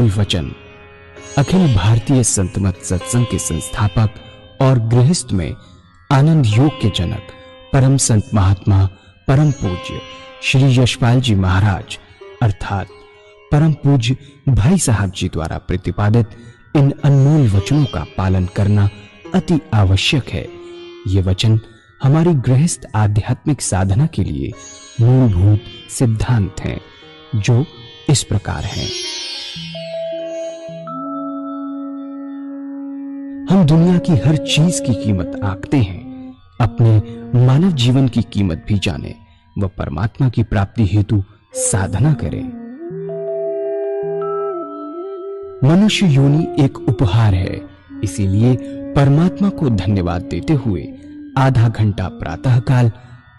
अनमोल वचन अखिल भारतीय संत मत सत्संग के संस्थापक और गृहस्थ में आनंद योग के जनक परम संत महात्मा परम पूज्य श्री यशपाल जी महाराज अर्थात परम पूज्य भाई साहब जी द्वारा प्रतिपादित इन अनमोल वचनों का पालन करना अति आवश्यक है। ये वचन हमारी गृहस्थ आध्यात्मिक साधना के लिए मूलभूत सिद्धांत हैं, जो इस प्रकार हैं। हम दुनिया की हर चीज की कीमत आंकते हैं, अपने मानव जीवन की कीमत भी जाने व परमात्मा की प्राप्ति हेतु साधना करें। मनुष्य योनि एक उपहार है, इसीलिए परमात्मा को धन्यवाद देते हुए आधा घंटा प्रातःकाल,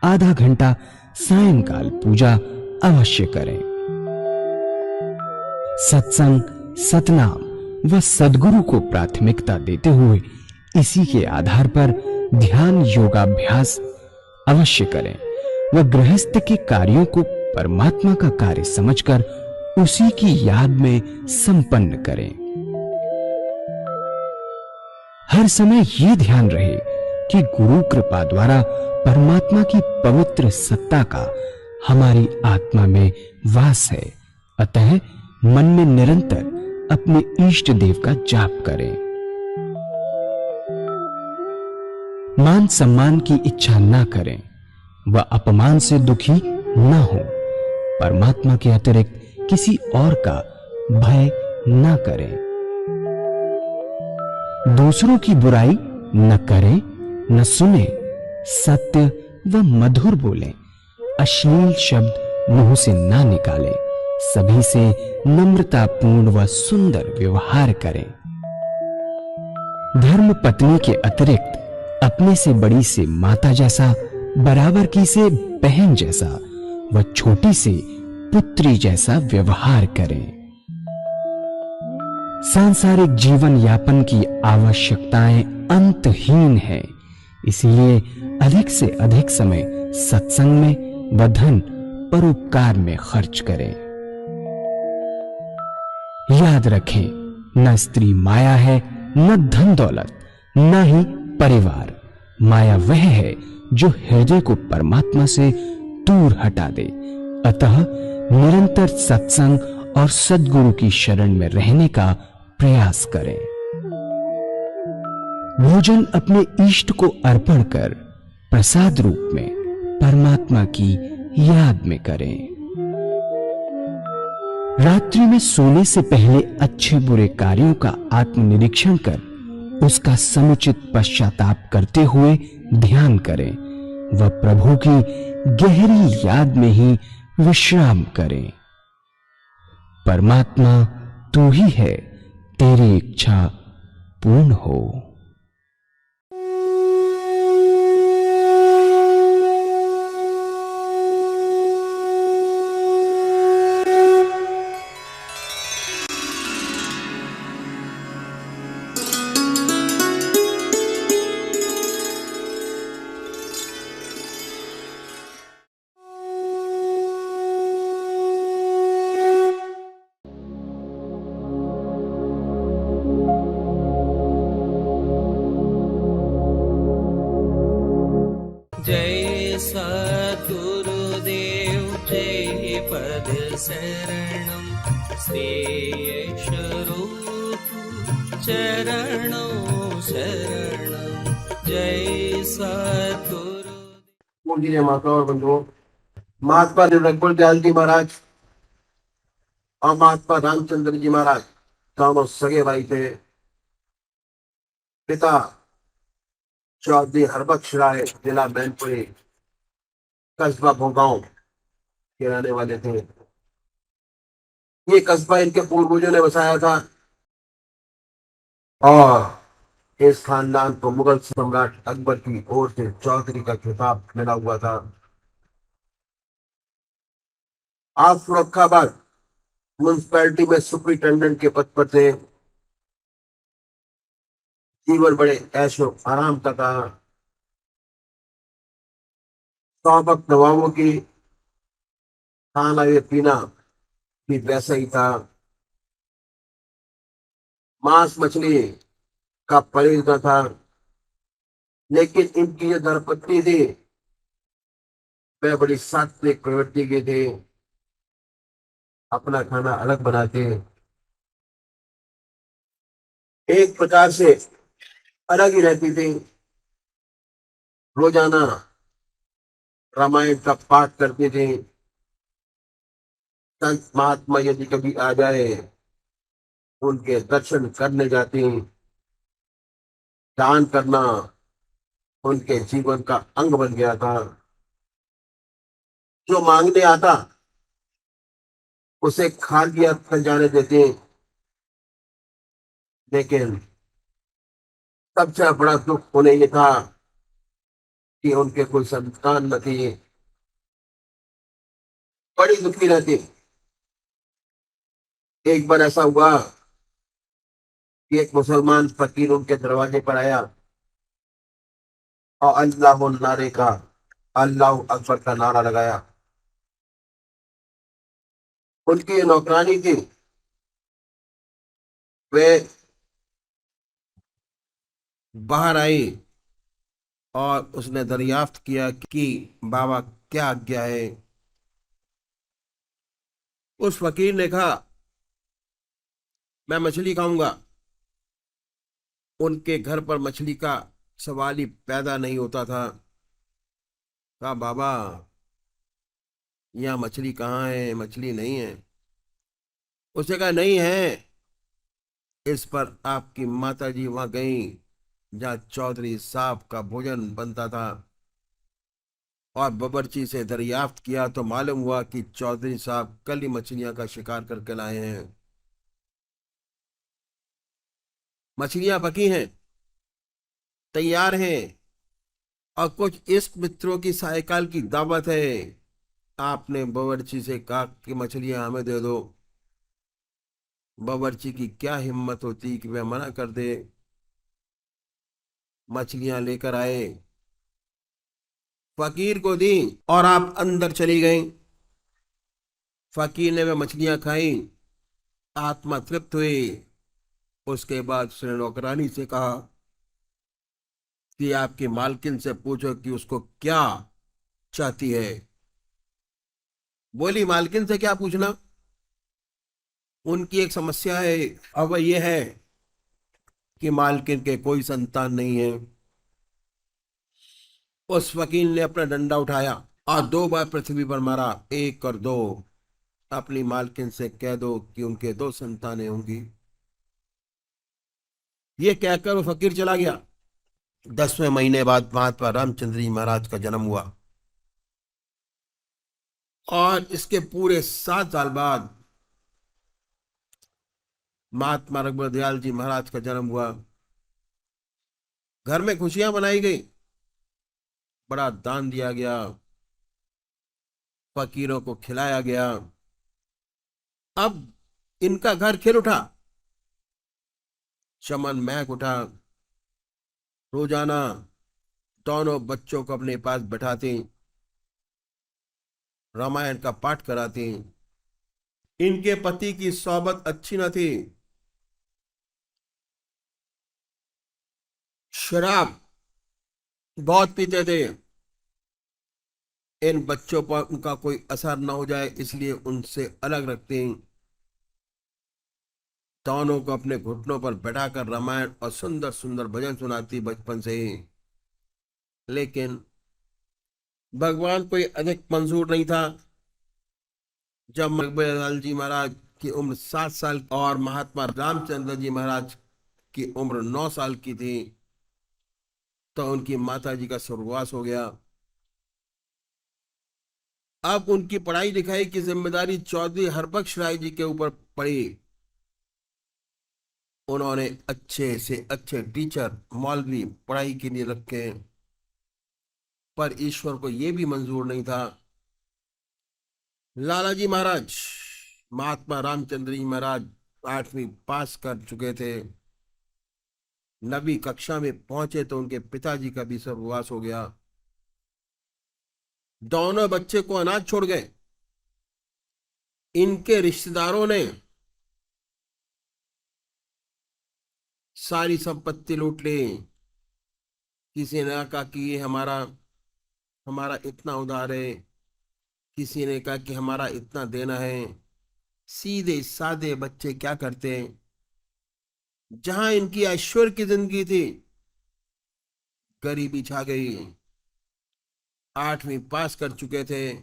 आधा घंटा सायंकाल पूजा अवश्य करें। सत्संग, सतनाम व सद्गुरु को प्राथमिकता देते हुए इसी के आधार पर ध्यान योगाभ्यास अवश्य करें व गृहस्थ के कार्यों को परमात्मा का कार्य समझकर उसी की याद में संपन्न करें। हर समय ये ध्यान रहे कि गुरु कृपा द्वारा परमात्मा की पवित्र सत्ता का हमारी आत्मा में वास है, अतः मन में निरंतर अपने इष्ट देव का जाप करें। मान सम्मान की इच्छा न करें व अपमान से दुखी न हो। परमात्मा के अतिरिक्त किसी और का भय न करें। दूसरों की बुराई न करें, न सुने, सत्य व मधुर बोलें, अश्लील शब्द मुंह से ना निकालें, सभी से नम्रतापूर्ण व सुंदर व्यवहार करें। धर्म पत्नी के अतिरिक्त अपने से बड़ी से माता जैसा, बराबर की से बहन जैसा व छोटी से पुत्री जैसा व्यवहार करें। सांसारिक जीवन यापन की आवश्यकताएं अंतहीन है, इसलिए अधिक से अधिक समय सत्संग में व धन परोपकार में खर्च करें। याद रखें, न स्त्री माया है, न धन दौलत, न ही परिवार। माया वह है जो हृदय को परमात्मा से दूर हटा दे। अतः निरंतर सत्संग और सद्गुरु की शरण में रहने का प्रयास करें। भोजन अपने इष्ट को अर्पण कर प्रसाद रूप में परमात्मा की याद में करें। रात्रि में सोने से पहले अच्छे बुरे कार्यों का आत्मनिरीक्षण कर उसका समुचित पश्चाताप करते हुए ध्यान करें व प्रभु की गहरी याद में ही विश्राम करें। परमात्मा तू ही है, तेरी इच्छा पूर्ण हो। जय सद्गुरुदेव जय पद शरणम श्रेयस्वरूप चरणों शरणम जय सद्गुरु। पूज्य माता और बंधुओं, महात्मा रघुवर दयाल जी महाराज और महात्मा रामचंद्र जी महाराज दोनों सगे भाई थे। पिता चौधरी हरबख्श राय जिला मैनपुरी कस्बा भोगांव के रहने वाले थे। ये कस्बा इनके पूर्वजों ने बसाया था और इस खानदान को मुगल सम्राट अकबर की ओर से चौधरी का खिताब मिला हुआ था। आप फर्रुखाबाद म्युनिसिपैलिटी में सुपरिटेंडेंट के पद पर थे। जीवन बड़े ऐशो आराम का था। सौबक नवाबों की खाना ये पीना भी वैसा ही था। मांस मछली का परहेज न था, लेकिन इनकी जो धर्मपत्नी थी वह बड़ी सात्विक प्रवृत्ति के थे। अपना खाना अलग बनाते, एक प्रकार से अलग ही रहती थी। रोजाना रामायण का पाठ करते थे। संत महात्मा यदि कभी आ जाए उनके दर्शन करने जाते। दान करना उनके जीवन का अंग बन गया था। जो मांगने आता उसे खाली हाथ न जाने देते। लेकिन सबसे बड़ा दुख उन्हें ये था कि उनके कोई संतान न थी। बड़ी दुखी रहती। एक बार ऐसा हुआ कि एक मुसलमान फकीर उनके दरवाजे पर आया और अल्लाह नारे का, अल्लाह अकबर का नारा लगाया। उनकी ये नौकरानी थी, वे बाहर आई और उसने दरियाफ्त किया कि बाबा क्या आज्ञा है। उस फकीर ने कहा मैं मछली खाऊंगा। उनके घर पर मछली का सवाल ही पैदा नहीं होता था। कहा बाबा यहाँ मछली कहाँ है, मछली नहीं है। उसने कहा नहीं है। इस पर आपकी माता जी वहां गई जहाँ चौधरी साहब का भोजन बनता था और बावर्ची से दरियाफ्त किया तो मालूम हुआ कि चौधरी साहब कल ही मछलियां का शिकार करके लाए हैं। मछलियां पकी हैं, तैयार हैं और कुछ इष्ट मित्रों की सायकाल की दावत है। आपने बावर्ची से कहा कि मछलियां हमें दे दो। बावर्ची की क्या हिम्मत होती कि वह मना कर दे। मछलियां लेकर आए, फकीर को दी और आप अंदर चली गई। फकीर ने वह मछलियां खाई, आत्मा तृप्त हुई। उसके बाद उसने नौकरानी से कहा कि आपकी मालकिन से पूछो कि उसको क्या चाहती है। बोली मालकिन से क्या पूछना, उनकी एक समस्या है। अब वह यह है कि मालकिन के कोई संतान नहीं है। उस वकील ने अपना डंडा उठाया और 2 बार पृथ्वी पर मारा, 1 और 2। अपनी मालकिन से कह दो कि उनके 2 संतानें होंगी। ये कहकर वो फकीर चला गया। 10वें महीने बाद महात्मा रामचंद्र जी महाराज का जन्म हुआ और इसके पूरे 7 साल बाद महात्मा रघुवर दयाल जी महाराज का जन्म हुआ। घर में खुशियां मनाई गई, बड़ा दान दिया गया, फकीरों को खिलाया गया। अब इनका घर खिल उठा, चमन महक उठा। रोजाना दोनों बच्चों को अपने पास बैठाते, रामायण का पाठ कराते। इनके पति की सोबत अच्छी न थी, शराब बहुत पीते थे। इन बच्चों पर उनका कोई असर न हो जाए इसलिए उनसे अलग रखते हैं। दोनों को अपने घुटनों पर बैठाकर रामायण और सुंदर सुंदर भजन सुनाती बचपन से ही। लेकिन भगवान कोई अधिक मंजूर नहीं था। जब रघुबर जी महाराज की उम्र 7 साल और महात्मा रामचंद्र जी महाराज की उम्र 9 साल की थी तो उनकी माता जी का स्वर्गवास हो गया। अब उनकी पढ़ाई लिखाई की जिम्मेदारी चौधरी हरबख्श राय जी के ऊपर पड़ी। उन्होंने अच्छे से अच्छे टीचर मौलवी पढ़ाई के लिए रखे, पर ईश्वर को यह भी मंजूर नहीं था। लालाजी महाराज, महात्मा रामचंद्र जी महाराज 8वीं पास कर चुके थे। 9वीं कक्षा में पहुंचे तो उनके पिताजी का भी स्वर्गवास हो गया। दोनों बच्चे को अनाथ छोड़ गए। इनके रिश्तेदारों ने सारी संपत्ति लूट ली। किसी ने कहा कि ये हमारा हमारा इतना उधार है, किसी ने कहा कि हमारा इतना देना है। सीधे साधे बच्चे क्या करते हैं, जहां इनकी ऐश्वर्य की जिंदगी थी, गरीबी छा गई। 8वीं पास कर चुके थे,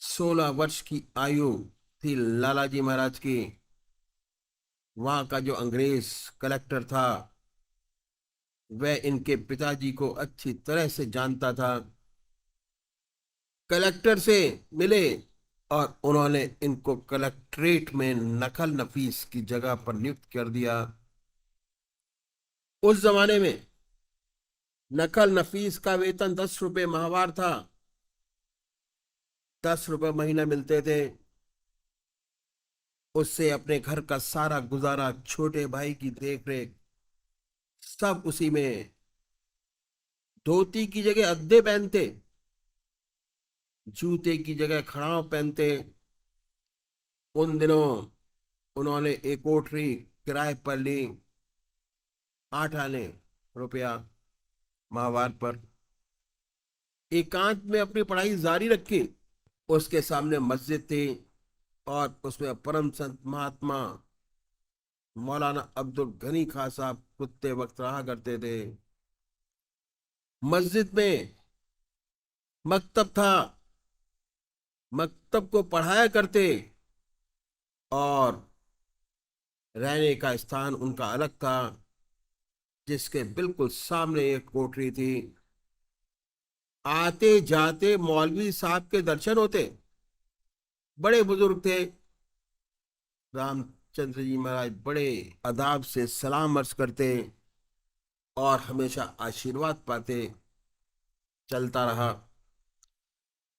16 वर्ष की आयु थी लालाजी महाराज की। वहां का जो अंग्रेज कलेक्टर था, वह इनके पिताजी को अच्छी तरह से जानता था। कलेक्टर से मिले और उन्होंने इनको कलेक्ट्रेट में नकल नफीस की जगह पर नियुक्त कर दिया। उस जमाने में नकल नफीस का वेतन 10 रुपए माहवार था, 10 रुपए महीना मिलते थे। उससे अपने घर का सारा गुजारा, छोटे भाई की देखरेख, सब उसी में। धोती की जगह अद्दे पहनते, जूते की जगह खड़ाव पहनते। उन दिनों उन्होंने एक कोठरी किराए पर ली, 8 आने रुपया माहवार पर। एकांत में अपनी पढ़ाई जारी रखी। उसके सामने मस्जिद थी और उसमें परम संत महात्मा मौलाना अब्दुल गनी खां साहब कुत्ते वक्त रहा करते थे। मस्जिद में मकतब था, मकतब को पढ़ाया करते, और रहने का स्थान उनका अलग था, जिसके बिल्कुल सामने एक कोठरी थी। आते जाते मौलवी साहब के दर्शन होते। बड़े बुजुर्ग थे। रामचंद्र जी महाराज बड़े अदाब से सलाम अर्ज करते और हमेशा आशीर्वाद पाते। चलता रहा।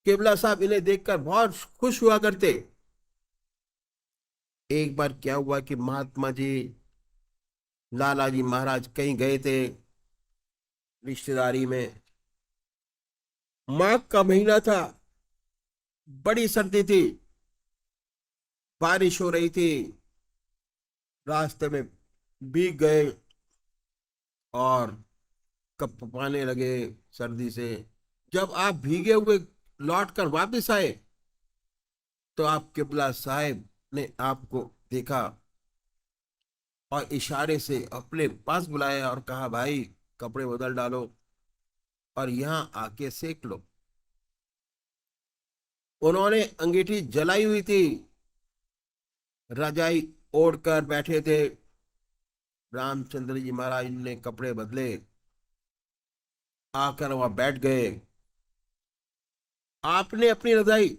केबला साहब इन्हें देखकर बहुत खुश हुआ करते। एक बार क्या हुआ कि महात्मा जी लाला जी महाराज कहीं गए थे रिश्तेदारी में। माघ का महीना था, बड़ी सर्दी थी, बारिश हो रही थी। रास्ते में भीग गए और कपकपाने लगे सर्दी से। जब आप भीगे हुए लौट कर वापिस आए तो आप किबला साहिब ने आपको देखा और इशारे से अपने पास बुलाया और कहा, भाई कपड़े बदल डालो और यहां आके सेक लो। उन्होंने अंगीठी जलाई हुई थी, रजाई ओढ़कर बैठे थे। रामचंद्र जी महाराज ने कपड़े बदले, आकर वहां बैठ गए। आपने अपनी रजाई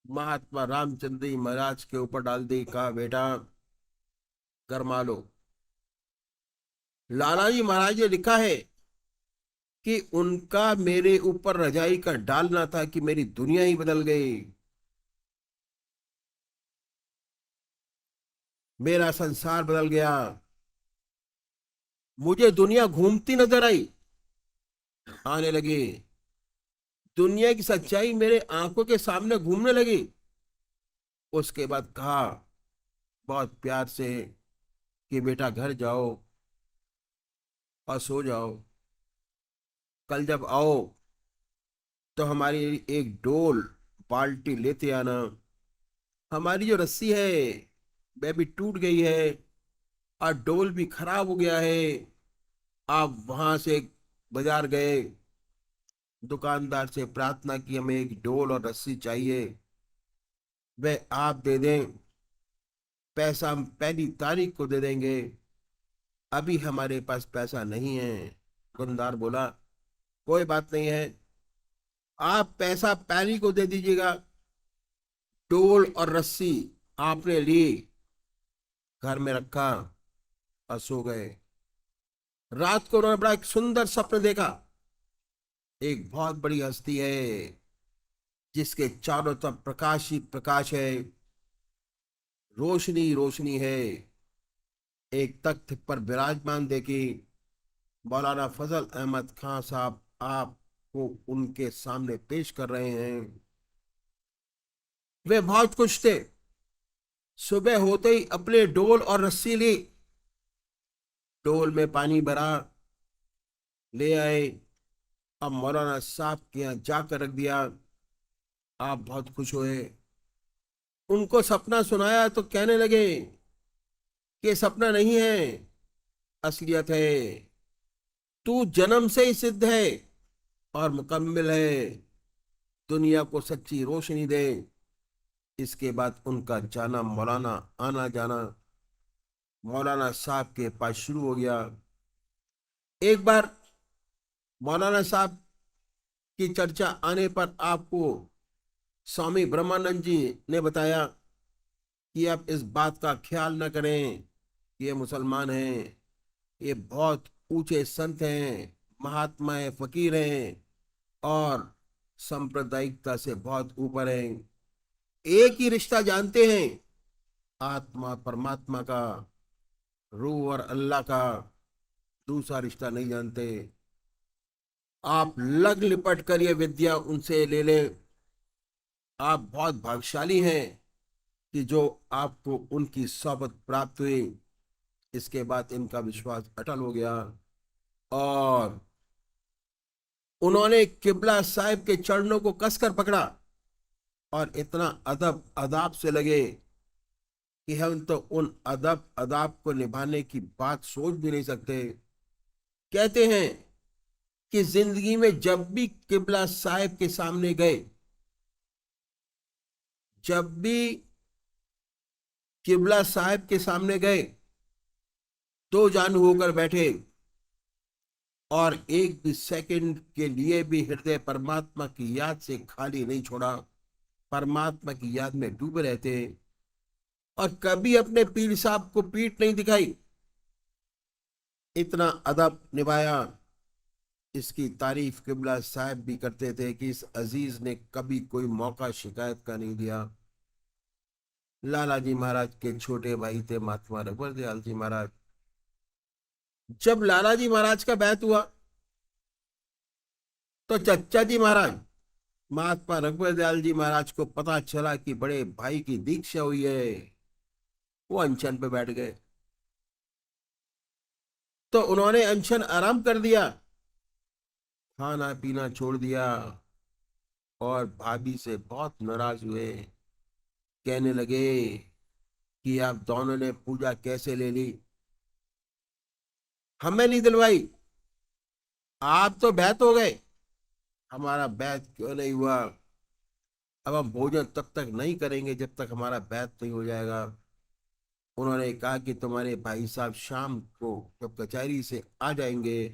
महात्मा रामचंद्र जी महाराज के ऊपर डाल दी। कहा, बेटा गरमा लो। लाला जी महाराज ने लिखा है कि उनका मेरे ऊपर रजाई का डालना था कि मेरी दुनिया ही बदल गई। मेरा संसार बदल गया। मुझे दुनिया घूमती नजर आई, आने लगी। दुनिया की सच्चाई मेरे आंखों के सामने घूमने लगी। उसके बाद कहा बहुत प्यार से कि बेटा घर जाओ और सो जाओ। कल जब आओ तो हमारी एक डोल बाल्टी लेते आना। हमारी जो रस्सी है वह भी टूट गई है और डोल भी खराब हो गया है। आप वहां से बाजार गए, दुकानदार से प्रार्थना की, हमें एक डोल और रस्सी चाहिए। वह आप दे दें, पैसा हम पहली तारीख को दे देंगे। अभी हमारे पास पैसा नहीं है। दुकानदार बोला, कोई बात नहीं है, आप पैसा पहली को दे दीजिएगा। डोल और रस्सी आपने ली, घर में रखा और सो गए। रात को उन्होंने बड़ा एक सुंदर स्वप्न देखा। एक बहुत बड़ी हस्ती है जिसके चारों तरफ प्रकाश ही प्रकाश है, रोशनी रोशनी है। एक तख्त पर विराजमान देखी। मौलाना फजल अहमद खान साहब आपको उनके सामने पेश कर रहे हैं। वे बहुत खुश थे। सुबह होते ही अपने डोल और रस्सी ली डोल में पानी भरा, ले आए। अब मौलाना साहब के यहाँ जाकर रख दिया। आप बहुत खुश हुए। उनको सपना सुनाया तो कहने लगे कि सपना नहीं है, असलियत है। तू जन्म से ही सिद्ध है और मुकम्मिल है, दुनिया को सच्ची रोशनी दे। इसके बाद उनका जाना मौलाना आना जाना मौलाना साहब के पास शुरू हो गया। एक बार मौलाना साहब की चर्चा आने पर आपको स्वामी ब्रह्मानंद जी ने बताया कि आप इस बात का ख्याल न करें, ये मुसलमान हैं, ये बहुत ऊंचे संत हैं, महात्मा हैं, फकीर हैं और सांप्रदायिकता से बहुत ऊपर हैं। एक ही रिश्ता जानते हैं, आत्मा परमात्मा का, रूह और अल्लाह का, दूसरा रिश्ता नहीं जानते। आप लग लिपट कर ये विद्या उनसे ले लें। आप बहुत भाग्यशाली हैं कि जो आपको उनकी सोबत प्राप्त हुई। इसके बाद इनका विश्वास अटल हो गया और उन्होंने किबला साहिब के चरणों को कसकर पकड़ा और इतना अदब अदाब से लगे कि हम तो उन अदब अदाब को निभाने की बात सोच भी नहीं सकते। कहते हैं कि जिंदगी में जब भी किबला साहिब के सामने गए, जब भी किबला साहिब के सामने गए, दो जानू होकर बैठे और एक भी सेकंड के लिए भी हृदय परमात्मा की याद से खाली नहीं छोड़ा, परमात्मा की याद में डूबे रहते और कभी अपने पीर साहब को पीठ नहीं दिखाई। इतना अदब निभाया। इसकी तारीफ किबला साहब भी करते थे कि इस अजीज ने कभी कोई मौका शिकायत का नहीं दिया। लाला जी महाराज के छोटे भाई थे महात्मा रघुवर दयाल जी महाराज। जब लाला जी महाराज का बैत हुआ तो चच्चा जी महाराज महात्मा रघुवर दयाल जी महाराज को पता चला कि बड़े भाई की दीक्षा हुई है। वो अनशन पे बैठ गए तो उन्होंने अनशन आराम कर दिया, खाना पीना छोड़ दिया और भाभी से बहुत नाराज हुए। कहने लगे कि आप दोनों ने पूजा कैसे ले ली, हमें नहीं दिलवाई, आप तो बैत हो गए, हमारा बैत क्यों नहीं हुआ। अब हम भोजन तब तक नहीं करेंगे जब तक हमारा बैत नहीं हो जाएगा। उन्होंने कहा कि तुम्हारे भाई साहब शाम को जब कचहरी से आ जाएंगे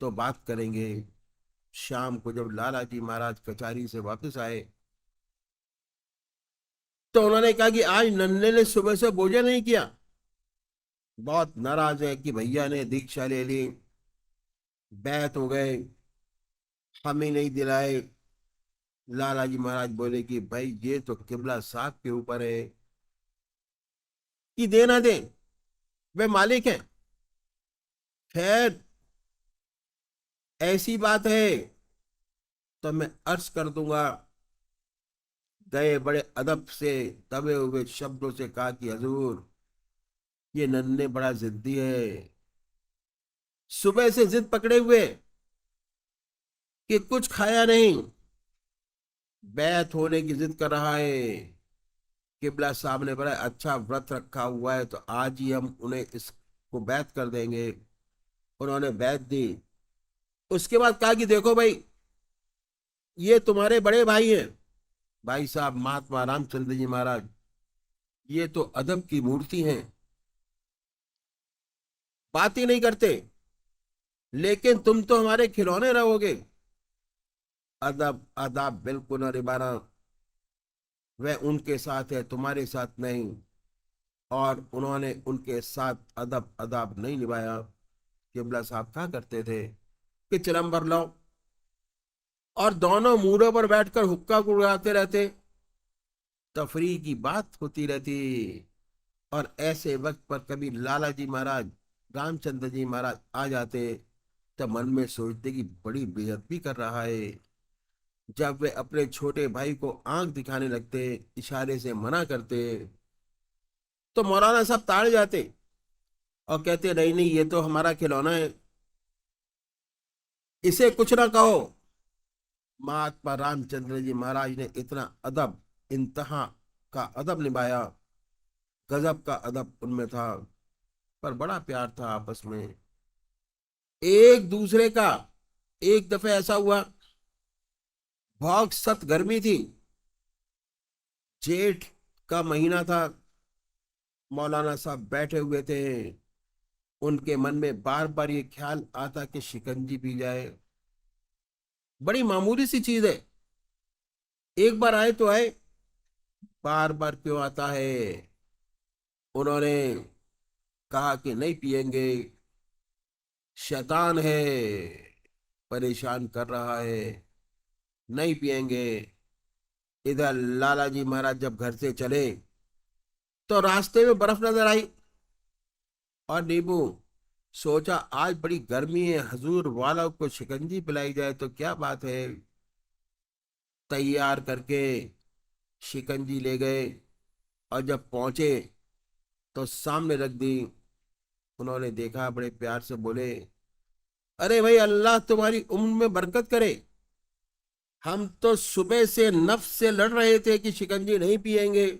तो बात करेंगे। शाम को जब लाला जी महाराज कचहरी से वापस आए तो उन्होंने कहा कि आज नन्हे ने सुबह से भोजन नहीं किया। बहुत नाराज है कि भैया ने दीक्षा ले ली, बैत हो गए, हम ही नहीं दिलाए। लाला जी महाराज बोले कि भाई ये तो किबला साहब के ऊपर है कि देना दे, वे मालिक हैं। खैर ऐसी बात है तो मैं अर्ज कर दूंगा। गए बड़े अदब से दबे हुए शब्दों से कहा कि हजूर ये नन्हे बड़ा जिद्दी है, सुबह से जिद पकड़े हुए कि कुछ खाया नहीं, बैत होने की जिद कर रहा है। किबला साहब ने बड़ा अच्छा व्रत रखा हुआ है तो आज ही हम उन्हें इसको बैत कर देंगे। उन्होंने बैत दी। उसके बाद कहा कि देखो भाई ये तुम्हारे बड़े भाई हैं, भाई साहब महात्मा रामचंद्र जी महाराज, ये तो अदब की मूर्ति हैं, बात ही नहीं करते, लेकिन तुम तो हमारे खिलौने रहोगे। अदब अदब बिल्कुल न निभाना, वह उनके साथ है तुम्हारे साथ नहीं। और उन्होंने उनके साथ अदब अदब नहीं निभाया। किबला साहब कहा करते थे कि चिलम भर लो और दोनों मूडों पर बैठकर हुक्का गुड़ाते रहते, तफरी की बात होती रहती। और ऐसे वक्त पर कभी लाला जी महाराज रामचंद्र जी महाराज आ जाते तो मन में सोचते कि बड़ी बेअदबी कर रहा है। जब वे अपने छोटे भाई को आंख दिखाने लगते, इशारे से मना करते, तो मौलाना साहब ताड़ जाते और कहते नहीं नहीं ये तो हमारा खिलौना है, इसे कुछ ना कहो। महात्मा रामचंद्र जी महाराज ने इतना अदब, इंतहा का अदब निभाया, गजब का अदब उनमें था। पर बड़ा प्यार था आपस में एक दूसरे का। एक दफे ऐसा हुआ, बहुत सख्त गर्मी थी, जेठ का महीना था, मौलाना साहब बैठे हुए थे। उनके मन में बार बार ये ख्याल आता कि शिकंजी पी जाए। बड़ी मामूली सी चीज है, एक बार आए तो आए, बार बार क्यों आता है। उन्होंने कहा कि नहीं पिएंगे, शैतान है, परेशान कर रहा है, नहीं पिएंगे। इधर लाला जी महाराज जब घर से चले तो रास्ते में बर्फ नजर आई और नींबू। सोचा आज बड़ी गर्मी है, हजूर वाला को शिकंजी पिलाई जाए तो क्या बात है। तैयार करके शिकंजी ले गए और जब पहुंचे तो सामने रख दी। उन्होंने देखा, बड़े प्यार से बोले, अरे भाई अल्लाह तुम्हारी उम्र में बरकत करे, हम तो सुबह से नफ्स से लड़ रहे थे कि शिकंजी नहीं पिएंगे,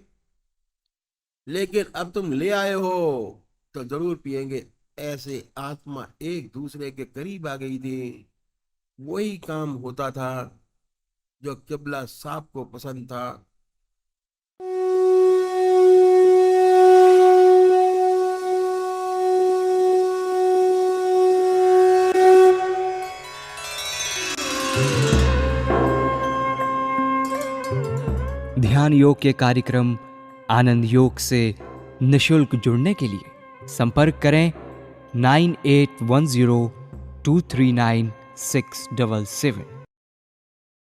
लेकिन अब तुम ले आए हो तो जरूर पिएंगे। ऐसे आत्मा एक दूसरे के करीब आ गई थी। वही काम होता था जो किबला साहब को पसंद था। ध्यान योग के कार्यक्रम आनंद योग से निशुल्क जुड़ने के लिए संपर्क करें 9810239677।